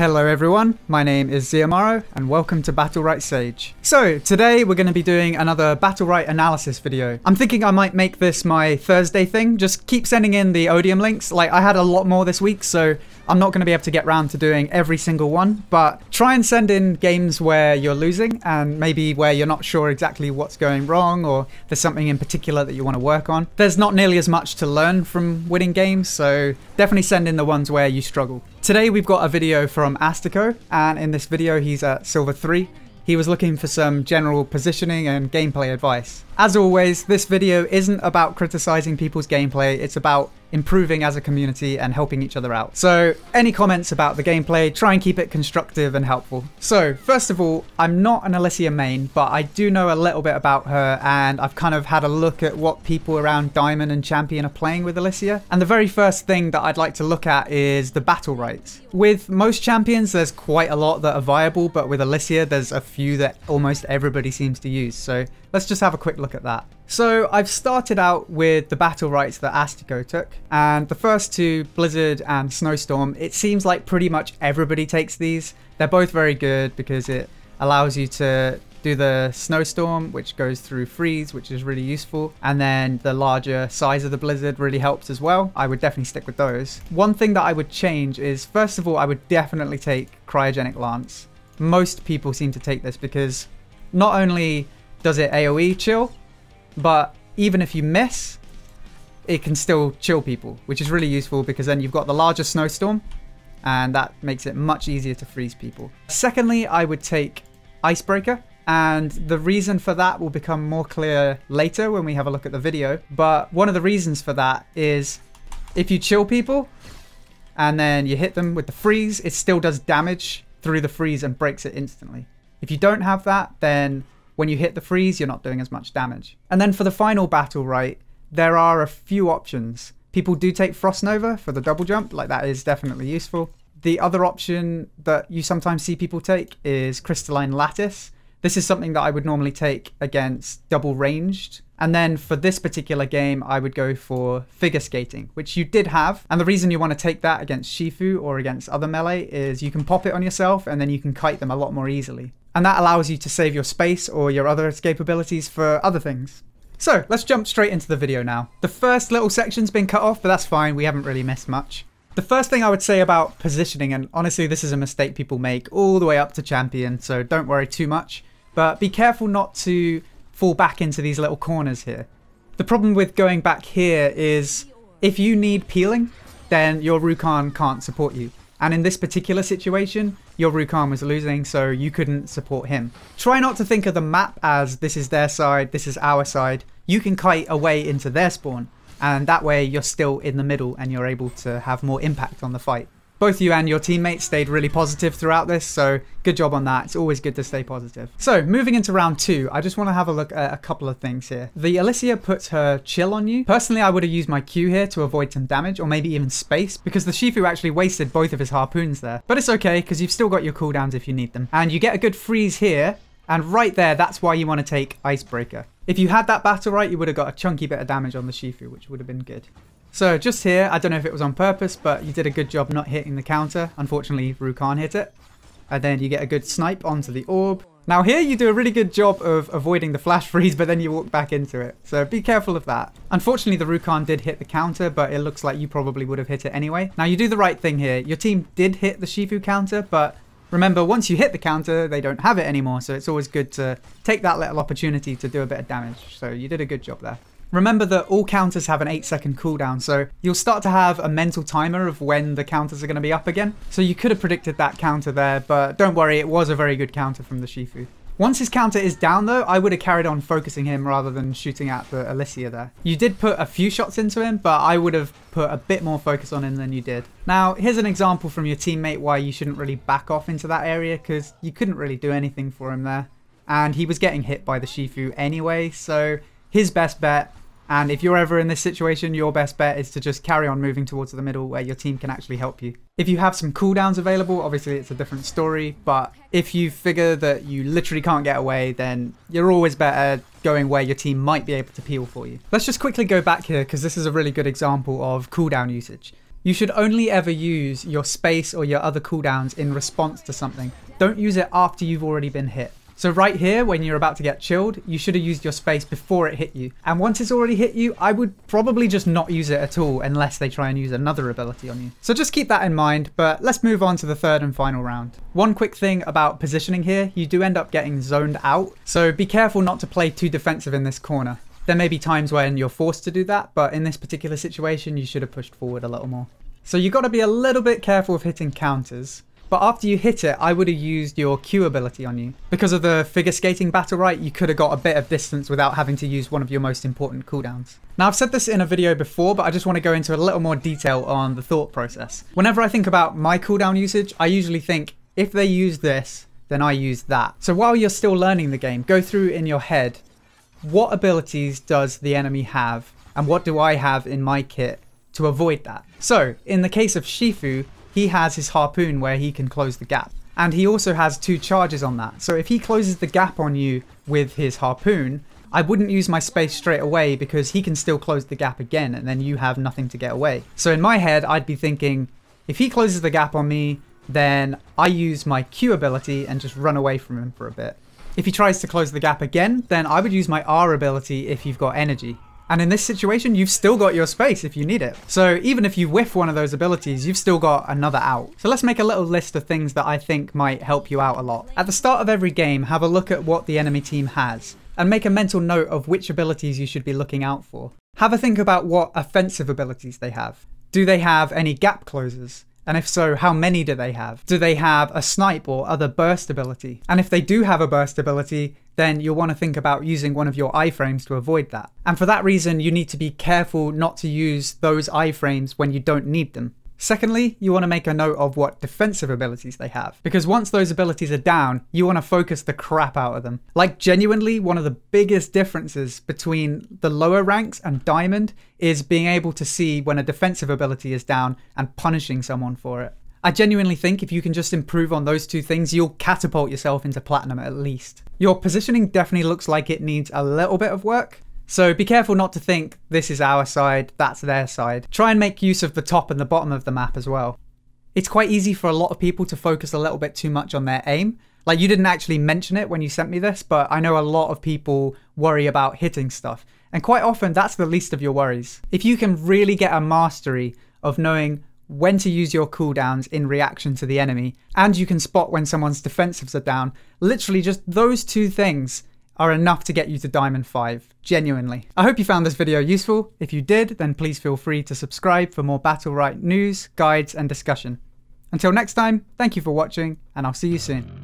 Hello everyone, my name is Xiomaro and welcome to Battlerite Sage. So today we're going to be doing another Battlerite Analysis video. I'm thinking I might make this my Thursday thing, just keep sending in the Odium links. Like, I had a lot more this week, so I'm not going to be able to get around to doing every single one, but try and send in games where you're losing and maybe where you're not sure exactly what's going wrong or there's something in particular that you want to work on. There's not nearly as much to learn from winning games, so definitely send in the ones where you struggle. Today we've got a video from Astico, and in this video he's at Silver 3. He was looking for some general positioning and gameplay advice. As always, this video isn't about criticizing people's gameplay, it's about improving as a community and helping each other out. So any comments about the gameplay, try and keep it constructive and helpful. So first of all, I'm not an Alysia main, but I do know a little bit about her, and I've kind of had a look at what people around Diamond and Champion are playing with Alysia. And the very first thing that I'd like to look at is the Battlerites. With most champions, there's quite a lot that are viable, but with Alysia, there's a few that almost everybody seems to use. So let's just have a quick look at that. So I've started out with the Battlerites that Astico took, and the first two, Blizzard and Snowstorm, it seems like pretty much everybody takes these. They're both very good because it allows you to do the Snowstorm, which goes through freeze, which is really useful, and then the larger size of the Blizzard really helps as well. I would definitely stick with those. One thing that I would change is, first of all, I would definitely take Cryogenic Lance. Most people seem to take this because not only does it AoE chill, but even if you miss, it can still chill people, which is really useful because then you've got the larger Snowstorm and that makes it much easier to freeze people. Secondly, I would take Icebreaker, and the reason for that will become more clear later when we have a look at the video. But one of the reasons for that is if you chill people and then you hit them with the freeze, it still does damage through the freeze and breaks it instantly. If you don't have that, then when you hit the freeze, you're not doing as much damage. And then for the final Battleright, there are a few options. People do take Frost Nova for the double jump, like that is definitely useful. The other option that you sometimes see people take is Crystalline Lattice. This is something that I would normally take against double ranged. And then for this particular game, I would go for Figure Skating, which you did have. And the reason you want to take that against Shifu or against other melee is you can pop it on yourself and then you can kite them a lot more easily. And that allows you to save your space or your other escape abilities for other things. So let's jump straight into the video now. The first little section's been cut off, but that's fine. We haven't really missed much. The first thing I would say about positioning, and honestly, this is a mistake people make all the way up to Champion, so don't worry too much, but be careful not to fall back into these little corners here. The problem with going back here is if you need peeling, then your Rukhan can't support you. And in this particular situation, your Rukhan was losing, so you couldn't support him. Try not to think of the map as this is their side, this is our side. You can kite away into their spawn, and that way you're still in the middle and you're able to have more impact on the fight. Both you and your teammates stayed really positive throughout this, so good job on that. It's always good to stay positive. So moving into round 2, I just want to have a look at a couple of things here. The Alysia puts her chill on you. Personally, I would have used my Q here to avoid some damage, or maybe even space, because the Shifu actually wasted both of his harpoons there. But it's okay, because you've still got your cooldowns if you need them. And you get a good freeze here, and right there, that's why you want to take Icebreaker. If you had that Battleright, you would have got a chunky bit of damage on the Shifu, which would have been good. So just here, I don't know if it was on purpose, but you did a good job not hitting the counter. Unfortunately, Rukhan hit it. And then you get a good snipe onto the orb. Now here you do a really good job of avoiding the flash freeze, but then you walk back into it. So be careful of that. Unfortunately, the Rukhan did hit the counter, but it looks like you probably would have hit it anyway. Now you do the right thing here. Your team did hit the Shifu counter, but remember, once you hit the counter, they don't have it anymore. So it's always good to take that little opportunity to do a bit of damage. So you did a good job there. Remember that all counters have an 8-second cooldown, so you'll start to have a mental timer of when the counters are going to be up again. So you could have predicted that counter there, but don't worry, it was a very good counter from the Shifu. Once his counter is down though, I would have carried on focusing him rather than shooting at the Alysia there. You did put a few shots into him, but I would have put a bit more focus on him than you did. Now, here's an example from your teammate why you shouldn't really back off into that area, because you couldn't really do anything for him there. And he was getting hit by the Shifu anyway, so his best bet, and if you're ever in this situation, your best bet is to just carry on moving towards the middle where your team can actually help you. If you have some cooldowns available, obviously it's a different story, but if you figure that you literally can't get away, then you're always better going where your team might be able to peel for you. Let's just quickly go back here because this is a really good example of cooldown usage. You should only ever use your space or your other cooldowns in response to something. Don't use it after you've already been hit. So right here, when you're about to get chilled, you should have used your space before it hit you. And once it's already hit you, I would probably just not use it at all unless they try and use another ability on you. So just keep that in mind, but let's move on to the third and final round. One quick thing about positioning here, you do end up getting zoned out. So be careful not to play too defensive in this corner. There may be times when you're forced to do that, but in this particular situation, you should have pushed forward a little more. So you've got to be a little bit careful of hitting counters. But after you hit it, I would have used your Q ability on you. Because of the figure skating Battlerite, you could have got a bit of distance without having to use one of your most important cooldowns. Now I've said this in a video before, but I just want to go into a little more detail on the thought process. Whenever I think about my cooldown usage, I usually think, if they use this, then I use that. So while you're still learning the game, go through in your head, what abilities does the enemy have? And what do I have in my kit to avoid that? So in the case of Shifu, he has his harpoon where he can close the gap. And he also has 2 charges on that. So if he closes the gap on you with his harpoon, I wouldn't use my space straight away because he can still close the gap again and then you have nothing to get away. So in my head, I'd be thinking, if he closes the gap on me, then I use my Q ability and just run away from him for a bit. If he tries to close the gap again, then I would use my R ability if you've got energy. And in this situation, you've still got your space if you need it. So even if you whiff one of those abilities, you've still got another out. So let's make a little list of things that I think might help you out a lot. At the start of every game, have a look at what the enemy team has and make a mental note of which abilities you should be looking out for. Have a think about what offensive abilities they have. Do they have any gap closers? And if so, how many do they have? Do they have a snipe or other burst ability? And if they do have a burst ability, then you'll want to think about using one of your iframes to avoid that. And for that reason, you need to be careful not to use those iframes when you don't need them. Secondly, you want to make a note of what defensive abilities they have, because once those abilities are down, you want to focus the crap out of them. Like genuinely, one of the biggest differences between the lower ranks and Diamond is being able to see when a defensive ability is down and punishing someone for it. I genuinely think if you can just improve on those 2 things, you'll catapult yourself into Platinum at least. Your positioning definitely looks like it needs a little bit of work. So be careful not to think this is our side, that's their side. Try and make use of the top and the bottom of the map as well. It's quite easy for a lot of people to focus a little bit too much on their aim. Like, you didn't actually mention it when you sent me this, but I know a lot of people worry about hitting stuff. And quite often that's the least of your worries. If you can really get a mastery of knowing when to use your cooldowns in reaction to the enemy, and you can spot when someone's defensives are down, literally just those 2 things are enough to get you to Diamond 5, genuinely. I hope you found this video useful. If you did, then please feel free to subscribe for more Battlerite news, guides, and discussion. Until next time, thank you for watching, and I'll see you soon.